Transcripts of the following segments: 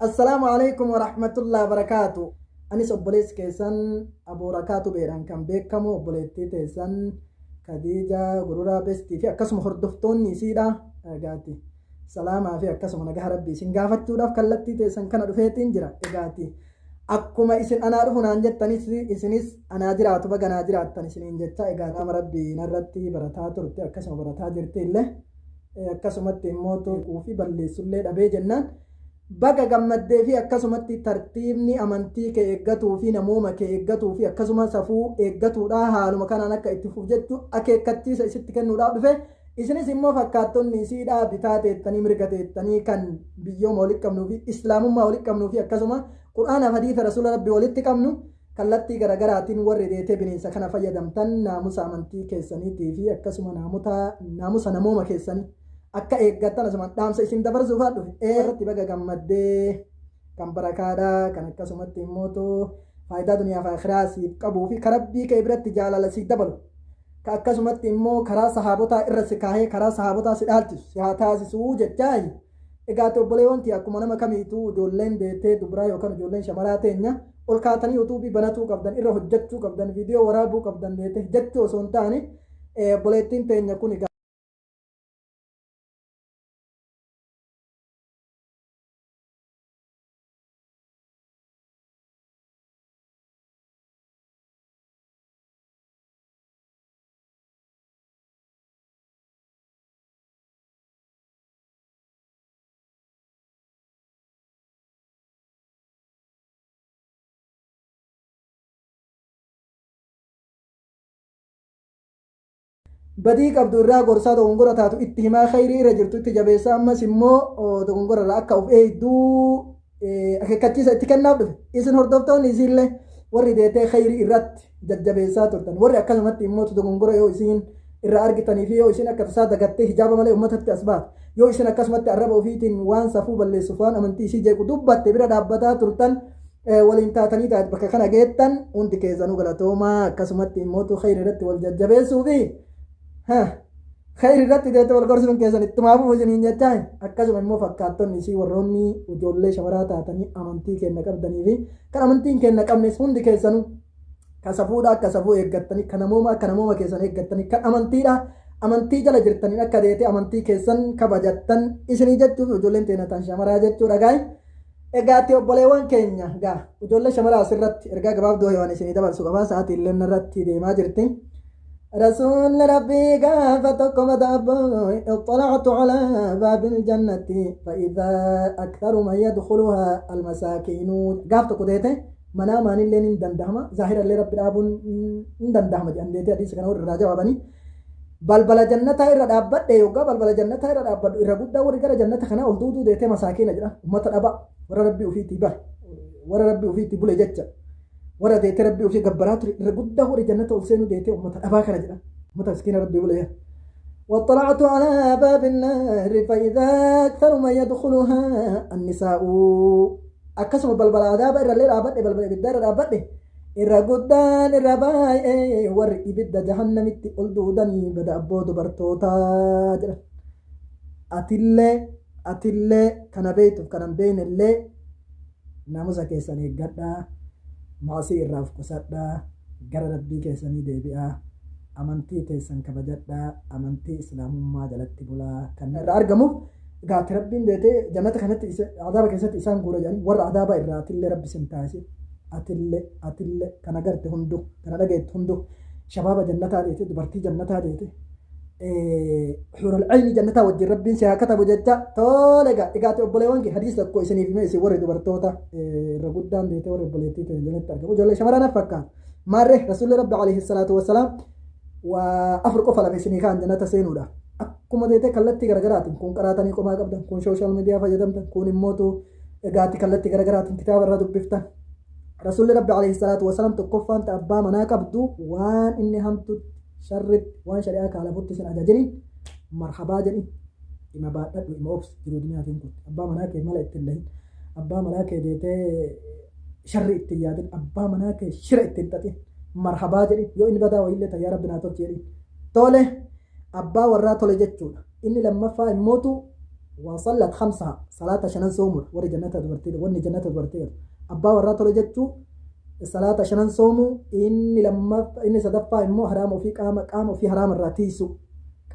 السلام عليكم ورحمة الله وبركاته. أنيس أبوليس كيسان أبو ركاتو بيران كان بيكامو أبوليتي تيسان كديجا غرورا بستي في أكاسم خردفتون نسيدا إيغاتي سلاما في أكاسم نجاه ربي سنغافتو داف كالتي تيسان كان رفيتين جرا إيغاتي أكما إسن أنا رفو نانجت تنس إسنس أنا جرات بغا ناجرات تنسين إنجتا إيغاتي أم ربي نرتي براتاتو رتي أكاسم براتا جرتي اللي أكاسم التيموتو وفي بلي سلي دبي جنان baga gammaddee fi akkasumatti tartiibni amantii kee eeggatuu fi namooma kee eeggatuu fi akkasuma safuu eeggatuudha haaluma kanaan akka itti fuuf jettu akeekkachiisa isitti kennuudhaaf dhufe isinis immoo fakkaattonni isiidhaa bitaa teettanii mirga teettanii kan biyyooma walitti qabnuu fi islaamummaa walitti qabnuu fi akkasuma qur'aanaaf hadiisa rasuula rabbii walitti qabnu kallattii garagaraatiin warri deetee bineensa kana fayyadamtan naamusa amantii keessaniitii fi akkasuma naamusa namooma keessanii akka eeggattan asumaan dhaamsa isin dabarsuuf dhufe irratti baga gammaddee kan barakaadhaa kan akkasumatti immoo faayidaa duniyaa fi akhiraa siif qabuu fi karabbii kee biratti jaalala siif dabalu ka akkasumatti immoo karaa sahaabotaa irra si kaahee karaa sahaabotaa si dhaalchisu si haa taasisuu jechaayi. Egaa obboleewwanti akkuma nama kamiituu ijoolleen beektee dubraa yookaan ijoolleen shamaraa teenya ol kaatanii yuutuubii banatuu qabdan irra hojjechuu qabdan viidiyoo waraabuu qabdan beektee jechuu osoo hin taane obboleettiin teenya kun badii qabdu irraa gorsaa dogongora taatu itti himaa khayrii irra jirtu itti jabeessaa ammas immoo dogongora irraa akka of eegduu akeekkachiisa itti kennaaf dhufe isin hordoftoonni isiillee warri deetee khayrii irratti jajjabeessaa turtan warri akkasumatti immoo dogongora yoo isin irraa argitanii fi yoo isin akka tasaa dagattee hijaaba malee uummatatti as baatu yoo isin akkasumatti arraba ofiitiin waan safuu balleessuuf waan amantii isii jeequ dubbatte bira dhaabbataa turtan waliin taatanii taate bakka kana geettan hundi keessanuu galatoomaa akkasumatti immoo khayrii irratti wal jajjabeessuu fi khayri irratti deete wal gorsuun keessan ittumaafu isiniin jechaa akkasuma immoo fakkaattonni isii warroonni ijoollee shamaraa taatanii amantii kenna qabdanii fi kan amantiin kenna qabnes hundi keessanuu kan safuudha akka safuu eeggattanii kan namooma akka namooma keessan eeggattanii kan amantiidha amantii jala jirtanii akka deete amantii keessan kabajattan isinii jechuuf ijoolleen teenatan shamaraa jechuudha gaa'e. Egaatti obboleewwan keenya gaa ijoollee shamaraa asirratti ergaa gabaabduu waan isinii dabarsu qabaa sa'aatii illee irratti deemaa jirti. رسول ربي قافتكم دابو اطلعت على باب الجنة فإذا أكثر من يدخلها المساكين قافتك ديته مناما اللي ندندهما ظاهرا اللي رب العابون ندندهما جان ديته حديث كانوا الراجع وابني بلبل جنة إرى دابت يوغا بلبل جنة إرى دابت إرى قد ورقا جنة خنا أولدودو ديته مساكين أجرا أمة الأبا ورى ربي وفيتي بل ورى ربي وفيتي بل جتش ورا ديت ربي وفي جبرات رجودة ورا جنة ألسين وديت أمة أباك رجلا أمة مسكين ربي ولا واطلعت على باب النار فإذا أكثر ما يدخلها النساء أكسم بالبلا عذاب الرليل عبد بالبلا بالدار عبد الرجودان الرباي ور إبد جهنم تقولدوني بدأ بود برتوتا أتلة كان بيت كان بين اللي ناموسا كيساني قدا maasii irraa of qusadhaa gara rabbii keessanii deebi'aa amantii teessan kabajadhaa amantii islaamummaa jalatti bulaa kan irraa argamuuf gaati rabbiin deetee jannata kanatti adaaba keessatti isaan guura jedhanii warra adaaba irraa atillee rabbi sin taasise atillee kan agarte hundu kan dhageettu hundu shabaaba jannataa deete dubartii jannataa deete xural ayni jannataa wajjin rabbiin si haa katabu jecha tole egaati obboleewwan kee hadiis tokko isiniif hime isin warri dubartoota irra guddaan deete warri obboleettii ta'e jalatti argamu ijoollee shamarran fakkaata maarre rasuulli rabbi alayhi salaatu wassalaam waa afur qofa lama isinii kaan jannata seenuudha akkuma deete kallattii garagaraatiin kun qaraatanii qomaa qabdan kun sooshaal miidiyaa fayyadamtan kun immootu egaati kallattii garagaraatiin kitaaba irraa dubbiftan rasuulli rabbi alayhi salaatu wassalaam tokkoffaan ta abbaa manaa qabdu waan inni hamtu sharrit waan shari'aa kaalafutti sin ajajini marhabaa jedhi ima baadhadhu ima obs jiruu duniyaatiin kun abbaa manaa kee mala ittiin lahin abbaa manaa kee deetee sharri ittiin yaadin abbaa manaa kee shira ittiin xaxin marhabaa jedhi yoo inni badaa wayillee tayyaa rabbi naa tolchi jedhi tole abbaa warraa tole jechuudha inni lammaffaa immootu وصلت خمسها صلاة شنان صومر وري جنة دبرتي وني جنة دبرتي أبا ورات رجتشو الصلاة شنان صومو إني صدفا إمو حرام وفي قام وفي حرام الراتيسو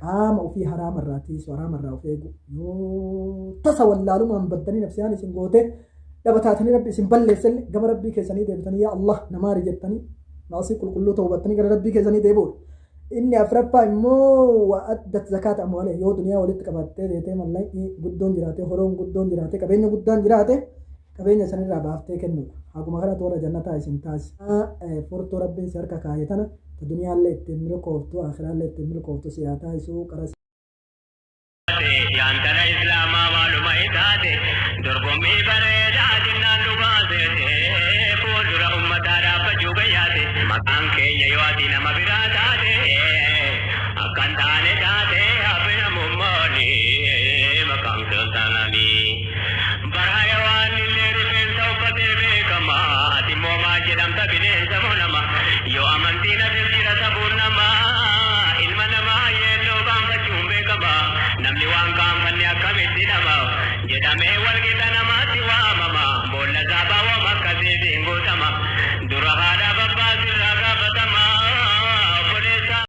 قام وفي حرام الراتيسو حرام الرافيقو يو تسوى من بدني نفسياني سنقوته دبتاتني ربي سنبلي سل قم ربي كيساني ديبتني يا الله نماري جتني ناصي كل توبتني قال ربي كيساني ديبور إني أفرفا إمو وأدت زكاة أمواله يو دنيا ولدت كباتي ديتي ملاي قدون جراته هرون قدون جراته كبيني قدون جراته كبيني سنين رابافتي كنو حقو مغرات ورا جنة سنتاس فرطو ربي سيركا كايتنا الدنيا اللي تملك وفتو آخرة اللي تملك وفتو سياتا يسو قرس يانتنا إسلام معلومة إتاتي درقمي بريدا جنان لباسي فوزر أمتا رابا جوبياتي مقام كي يواتي نما براتاتي أكان تاني تاتي أبنا مموني مقام سلطاناني برايا واني اللي رفين سوفتي بيكما أتي موما جدام تبينين سمونما يو أمانتينا تبجير سبونما إلما نما يلو بامتا جومبي كما namni waan kaanfanne akkamitti dhama jedhamee walqixa namaatti waamama boolla zaabaa wama akkasiitiin guutama dura haadha